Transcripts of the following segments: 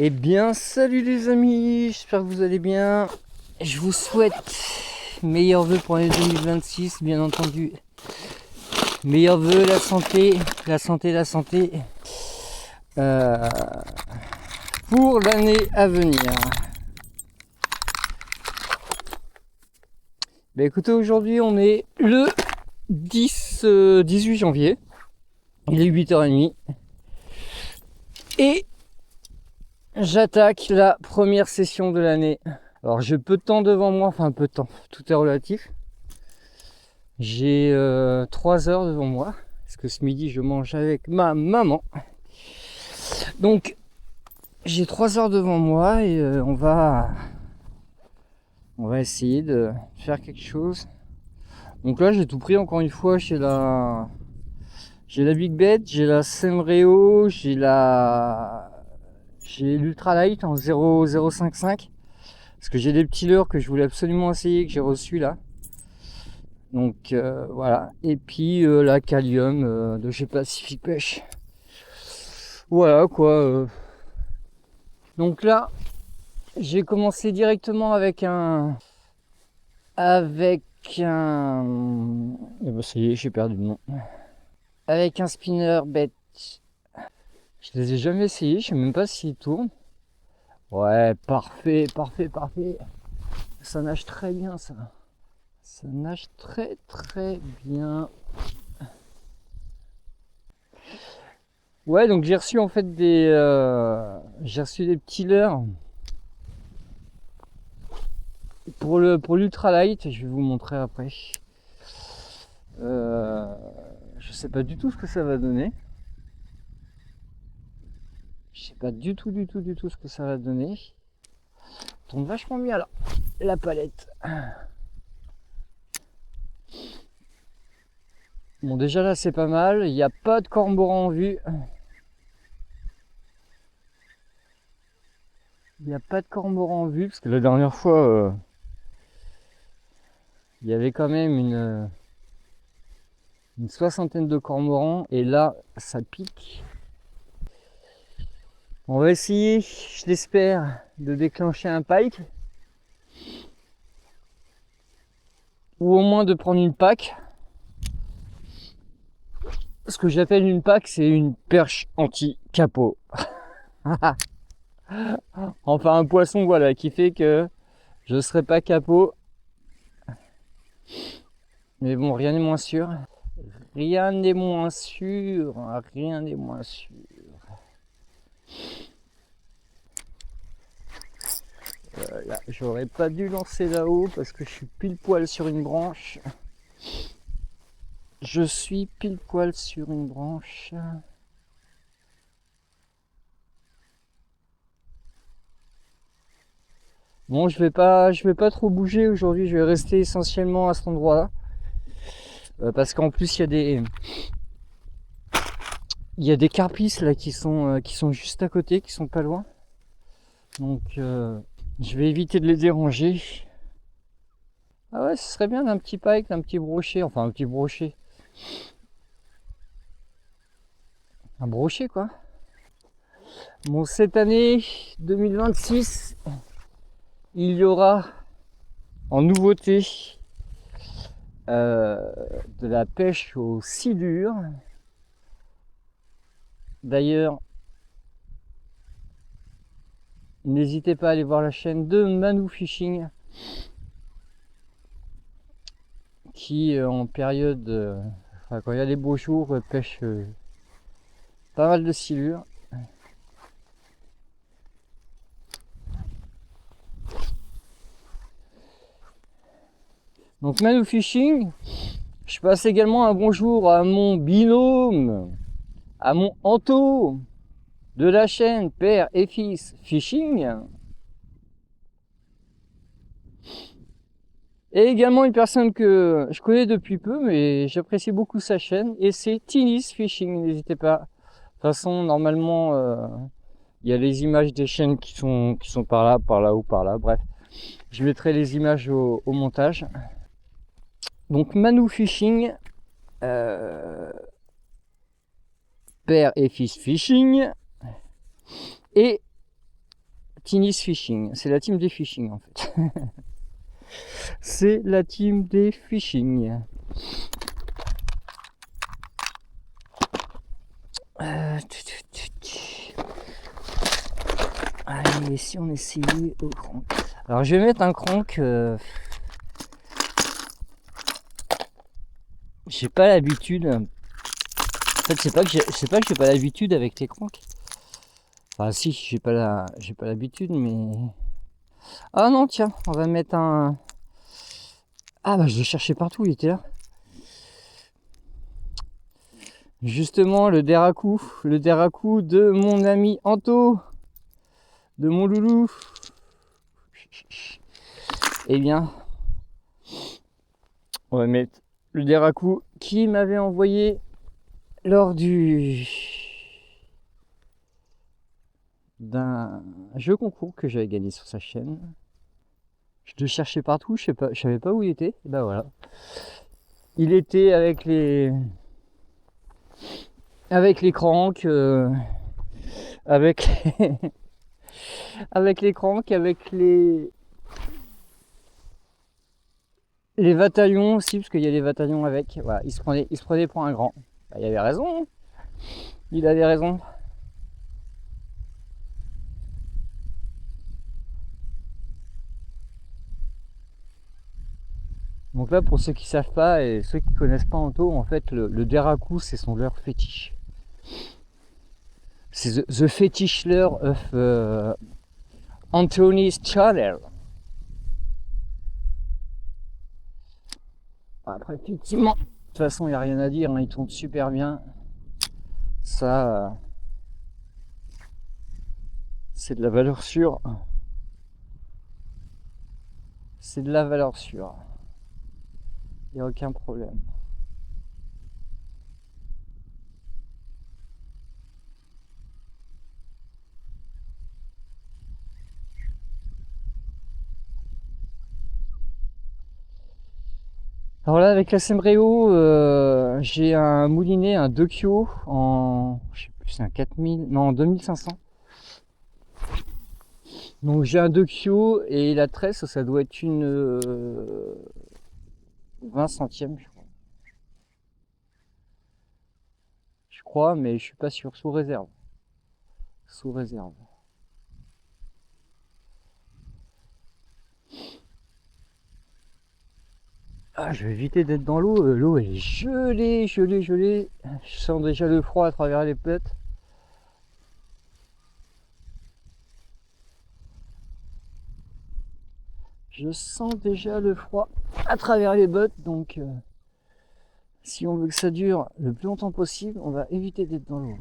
Eh bien, salut les amis, j'espère que vous allez bien. Je vous souhaite meilleurs vœux pour l'année 2026, bien entendu. Meilleurs vœux, la santé, la santé, la santé. Pour l'année à venir. Bah écoutez, aujourd'hui on est le 18 janvier. Il est 8h30. Et j'attaque la première session de l'année. Alors j'ai peu de temps devant moi, enfin peu de temps, tout est relatif. J'ai 3 heures devant moi, parce que ce midi je mange avec ma maman. Donc j'ai 3 heures devant moi et on va essayer de faire quelque chose. Donc là j'ai tout pris encore une fois, j'ai la Big Bed, j'ai la Sanrio, j'ai l'Ultralight en 0,055. Parce que j'ai des petits leurres que je voulais absolument essayer, que j'ai reçu là. Donc voilà. Et puis la Callium de chez Pacific Pêche. Voilà quoi. Donc là, j'ai commencé directement avec un... Eh ben, ça y est, j'ai perdu le nom. Avec un spinner bête. Je les ai jamais essayés, je sais même pas s'ils tournent. Ouais, parfait, parfait, parfait. Ça nage très bien ça. Ça nage très très bien. Ouais, donc j'ai reçu en fait j'ai reçu des petits leurres pour l'ultralight. Je vais vous montrer après. Je sais pas du tout ce que ça va donner. Je sais pas du tout ce que ça va donner. Ça tourne vachement bien là, la palette. Bon, déjà là c'est pas mal. Il n'y a pas de cormorant en vue. Il n'y a pas de cormorant en vue parce que la dernière fois il y avait quand même une soixantaine de cormorans et là ça pique. On va essayer, je l'espère, de déclencher un pike ou au moins de prendre une paque. Ce que j'appelle une paque, c'est une perche anti-capot. Enfin un poisson, voilà, qui fait que je ne serai pas capot. Mais bon, rien n'est moins sûr. Rien n'est moins sûr. Rien n'est moins sûr. Là, j'aurais pas dû lancer là-haut parce que je suis pile poil sur une branche. Je suis pile poil sur une branche. Bon, je vais pas trop bouger aujourd'hui. Je vais rester essentiellement à cet endroit-là. Parce qu'en plus, il y a des carpisses là qui sont juste à côté, qui sont pas loin. Donc, je vais éviter de les déranger. Ah ouais, ce serait bien d'un petit pike, d'un petit brochet. Enfin, un petit brochet. Un brochet, quoi. Bon, cette année 2026, il y aura en nouveauté de la pêche au silure. D'ailleurs, n'hésitez pas à aller voir la chaîne de Manu Fishing qui en période, enfin, quand il y a les beaux jours, pêche pas mal de silure. Donc Manu Fishing, je passe également un bonjour à mon binôme, à mon Anto de la chaîne Père et Fils Fishing. Et également une personne que je connais depuis peu, mais j'apprécie beaucoup sa chaîne, et c'est Tinis Fishing, n'hésitez pas. De toute façon, normalement, il y a les images des chaînes qui sont par là ou par là, bref. Je mettrai les images au montage. Donc Manu Fishing, Père et Fils Fishing, et Tiny's Fishing, c'est la team des fishing en fait. C'est la team des fishing. Allez, si on essayait au crank. Alors je vais mettre un crank. J'ai pas l'habitude. En fait, c'est pas que j'ai pas l'habitude avec les cranks. Enfin, si, j'ai pas l'habitude, mais. Ah non, tiens, on va mettre un. Ah bah je le cherchais partout, il était là. Justement, le Deraku de mon ami Anto, de mon loulou. Eh bien, on va mettre le Deraku qui m'avait envoyé lors d'un jeu concours que j'avais gagné sur sa chaîne. Je le cherchais partout, je savais pas où il était. Et ben voilà. Il était avec les cranks, avec avec les cranks, avec les bataillons aussi, parce qu'il y a les bataillons avec. Voilà, il se prenait pour un grand. Bah, il avait raison. Hein. Il avait raison. Donc là, pour ceux qui savent pas et ceux qui connaissent pas Anto, en fait, le Deraku, c'est son leurre fétiche. C'est the fetish lure of Anthony's channel. Après, effectivement, de toute façon, il n'y a rien à dire, hein, il tourne super bien. Ça, c'est de la valeur sûre. C'est de la valeur sûre. Il n'y a aucun problème. Alors là, avec la Sembreo, j'ai un moulinet, un Dokyo en, je sais plus, c'est un 4000, non, 2500. Donc j'ai un Dokyo et la tresse, ça doit être une 20 centièmes, je crois. Je crois, mais je suis pas sûr, sous réserve. Sous réserve. Ah, je vais éviter d'être dans l'eau. L'eau elle est gelée, gelée, gelée. Je sens déjà le froid à travers les pets. Je sens déjà le froid à travers les bottes, donc si on veut que ça dure le plus longtemps possible, on va éviter d'être dans l'eau.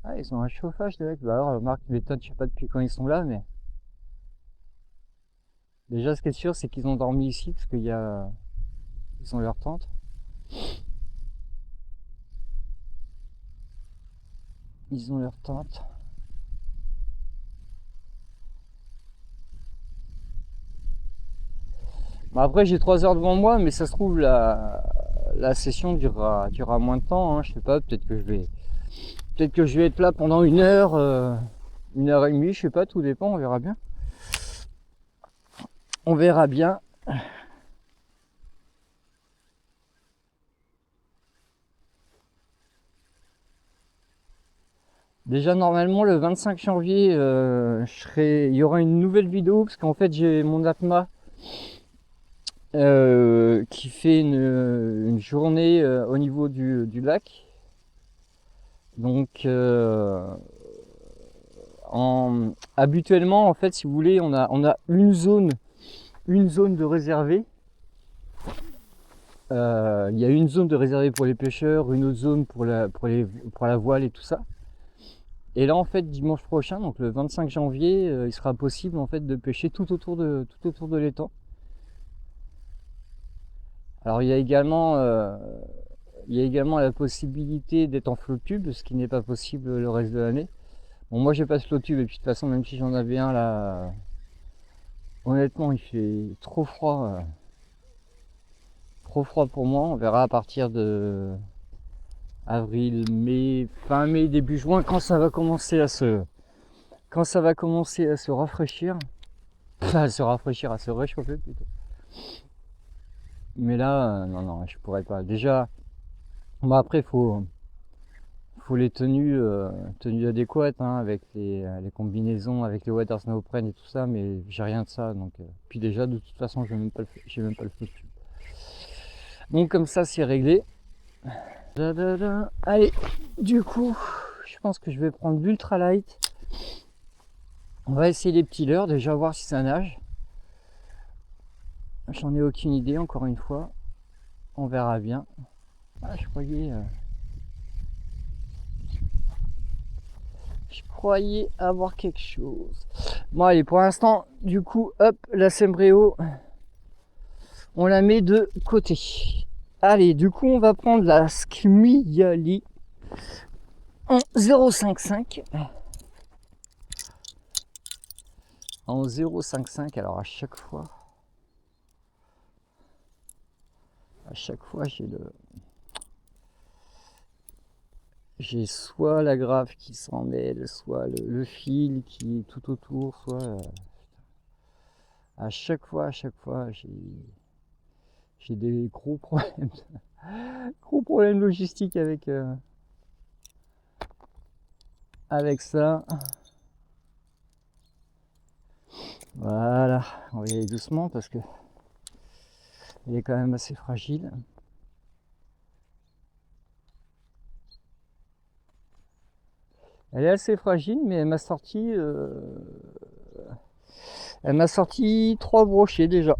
Ah, ils ont un chauffage de mec. Bah alors, Marc, m'étonne, je sais pas depuis quand ils sont là, mais déjà, ce qui est sûr, c'est qu'ils ont dormi ici parce qu'ils ont leur tente. Ils ont leur tente. Bon, après, j'ai 3 heures devant moi, mais ça se trouve, la session durera moins de temps. Hein. Je sais pas, peut-être que je vais être là pendant 1 heure, 1 heure et demie, je sais pas, tout dépend, on verra bien. On verra bien. Déjà normalement le 25 janvier, il y aura une nouvelle vidéo parce qu'en fait j'ai mon APMA qui fait une journée au niveau du lac. Donc habituellement en fait si vous voulez on a une zone de réservée. Il y a une zone de réservée pour les pêcheurs, une autre zone pour la voile et tout ça. Et là en fait dimanche prochain, donc le 25 janvier, il sera possible en fait de pêcher tout autour de l'étang. Alors il y a également la possibilité d'être en flottube, ce qui n'est pas possible le reste de l'année. Bon moi j'ai pas de flottube et puis de toute façon même si j'en avais un là, honnêtement il fait trop froid pour moi. On verra à partir de avril, mai, fin mai, début juin quand ça va commencer à se quand ça va commencer à se rafraîchir, à se réchauffer plutôt. Mais là, non, je pourrais pas. Déjà, bon après, faut les tenues adéquates, hein, avec les combinaisons, avec les water neoprène et tout ça, mais j'ai rien de ça. Donc, puis déjà, de toute façon, j'ai même pas le foutu. Donc comme ça, c'est réglé. Allez, du coup, je pense que je vais prendre l'ultralight. On va essayer les petits leurres, déjà voir si ça nage. J'en ai aucune idée, encore une fois. On verra bien. Ah, je croyais avoir quelque chose. Bon allez, pour l'instant, du coup, hop, la Sembreo, on la met de côté. Allez, du coup, on va prendre la Squigli en 0,55. En 0,55, alors à chaque fois j'ai soit la grave qui s'en mêle, soit le fil qui est tout autour, soit à chaque fois j'ai des gros problèmes logistiques avec ça. Voilà, on va y aller doucement parce que elle est quand même assez fragile. Elle est assez fragile, mais elle m'a sorti 3 brochets déjà.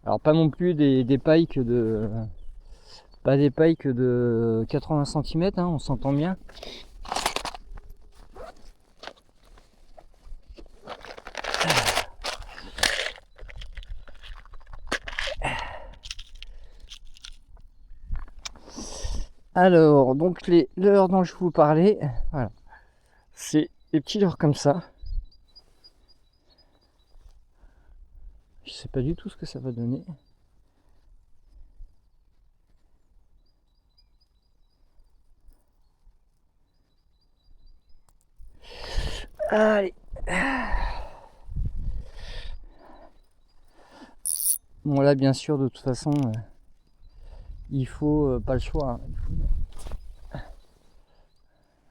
Alors pas non plus des pikes de 80 cm, hein, on s'entend bien. Alors, donc les leurres dont je vous parlais, voilà, c'est des petits leurres comme ça. Je sais pas du tout ce que ça va donner. Allez. Bon là, bien sûr, de toute façon, il faut pas le choix. Hein.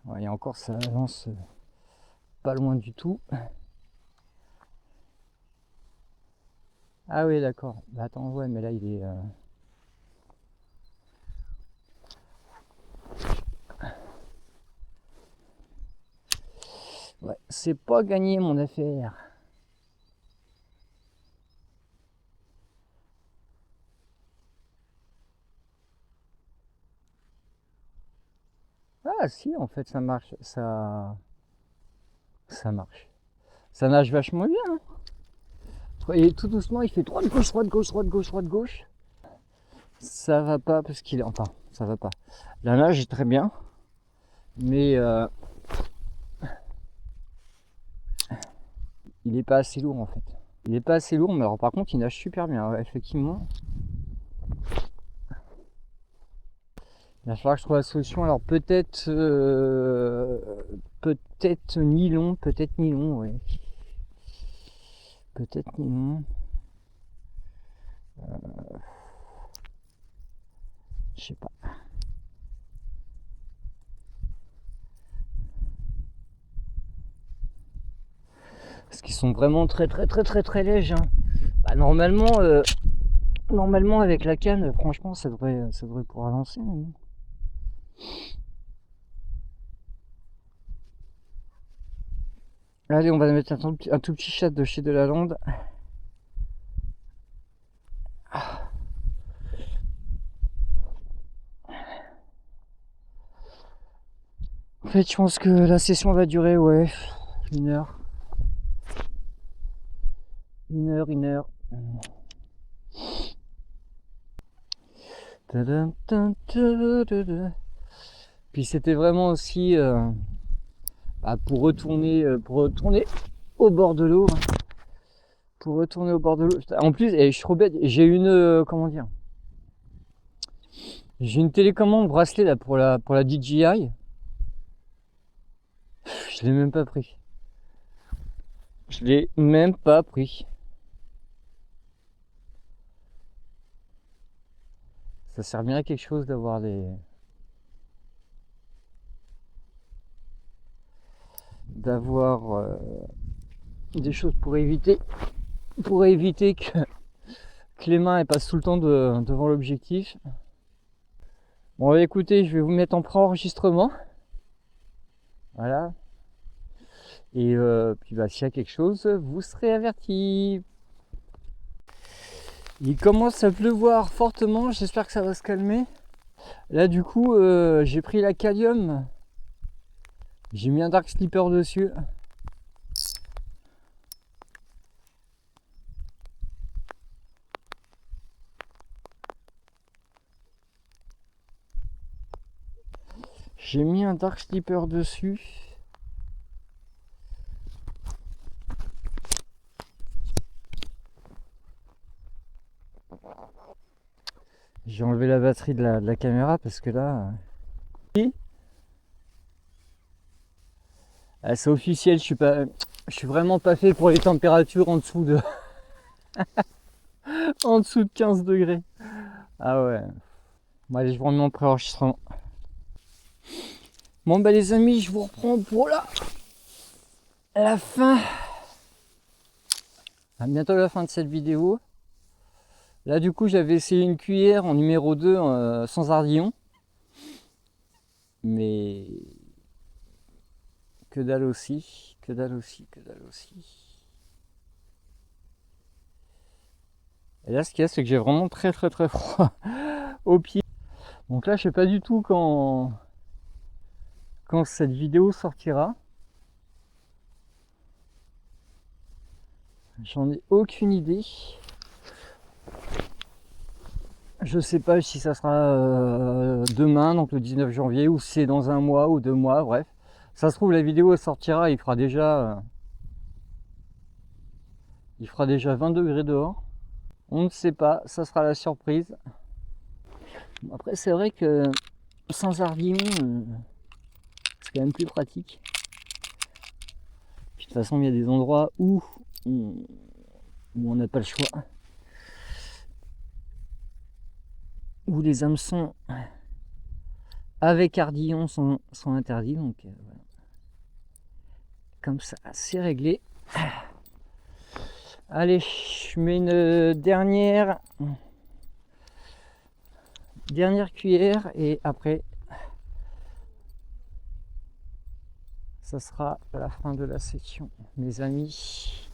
Ouais, et encore, ça avance pas loin du tout. Ah oui, d'accord. Bah, attends, ouais, mais là, il est... Ouais, c'est pas gagné, mon affaire. Ah si, en fait, ça marche. Ça marche. Ça nage vachement bien. Hein. Et tout doucement, il fait droite, gauche, droite, gauche, droite, gauche, droite, gauche. Ça va pas parce qu'il est... Enfin, ça va pas. La nage est très bien. Mais il est pas assez lourd en fait. Il est pas assez lourd, mais alors par contre il nage super bien, ouais, effectivement. Il va falloir que je trouve la solution. Alors peut-être nylon, ouais. Peut-être nylon. Je sais pas. Parce qu'ils sont vraiment très légers. Hein. Bah, normalement avec la canne, franchement, ça devrait pouvoir lancer. Mais... Allez, on va mettre un tout petit chat de chez Delalande. En fait, je pense que la session va durer, ouais, 1 heure. 1 heure. Puis c'était vraiment aussi pour retourner au bord de l'eau. En plus, je suis trop bête, j'ai une comment dire, j'ai une télécommande bracelet là pour la DJI. Je l'ai même pas pris. Je l'ai même pas pris. Ça sert bien à quelque chose d'avoir des choses pour éviter que les mains elles passent tout le temps devant l'objectif. Bon écoutez, je vais vous mettre en pré-enregistrement. Voilà. Et puis bah, s'il y a quelque chose, vous serez avertis. Il commence à pleuvoir fortement, j'espère que ça va se calmer. Là du coup, j'ai pris la Kalium. J'ai mis un Dark Slipper dessus. J'ai mis un Dark Slipper dessus. J'ai enlevé la batterie de la caméra parce que là... Ah, c'est officiel, je suis vraiment pas fait pour les températures en dessous de... en dessous de 15 degrés. Ah ouais. Bon allez, je vous remets en pré-enregistrement. Bon bah les amis, je vous reprends pour la fin. À bientôt la fin de cette vidéo. Là du coup j'avais essayé une cuillère en numéro 2 sans ardillon. Mais que dalle aussi, que dalle aussi, que dalle aussi. Et là ce qu'il y a c'est que j'ai vraiment très froid aux pieds. Donc là je sais pas du tout quand cette vidéo sortira. J'en ai aucune idée. Je sais pas si ça sera demain, donc le 19 janvier, ou si c'est dans un mois ou 2 mois, bref. Ça se trouve la vidéo elle sortira, il fera déjà 20 degrés dehors. On ne sait pas, ça sera la surprise. Après c'est vrai que sans ardillon, c'est quand même plus pratique. Puis, de toute façon il y a des endroits où on n'a pas le choix. Où les hameçons avec ardillon sont interdits, donc voilà. Comme ça c'est réglé. Allez, je mets une dernière cuillère et après ça sera la fin de la session, mes amis.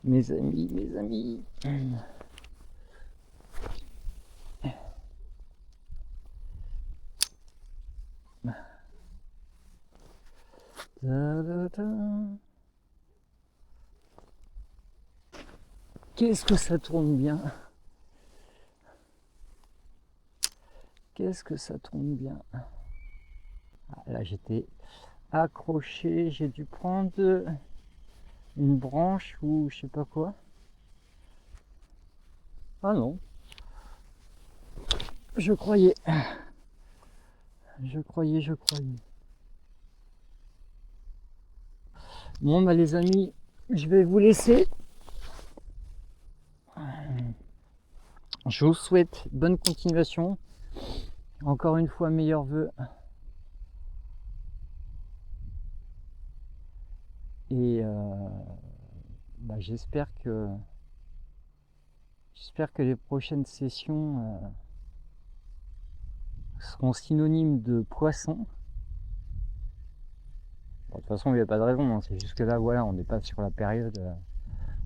Mes amis. Qu'est-ce que ça tourne bien. Qu'est-ce que ça tourne bien. Ah, là j'étais accroché, j'ai dû prendre une branche ou je sais pas quoi. Ah non. Je croyais. Bon bah les amis, je vais vous laisser. Je vous souhaite bonne continuation. Encore une fois, meilleurs vœux. Et bah, j'espère que les prochaines sessions seront synonymes de poisson. Bon, de toute façon, il n'y a pas de raison, hein. C'est juste que là, voilà, on n'est pas sur la période,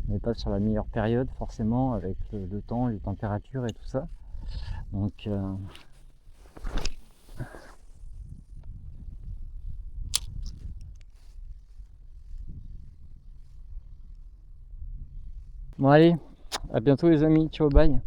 on n'est pas sur la meilleure période forcément avec le temps, les températures et tout ça. Donc bon allez, à bientôt les amis, ciao, bye.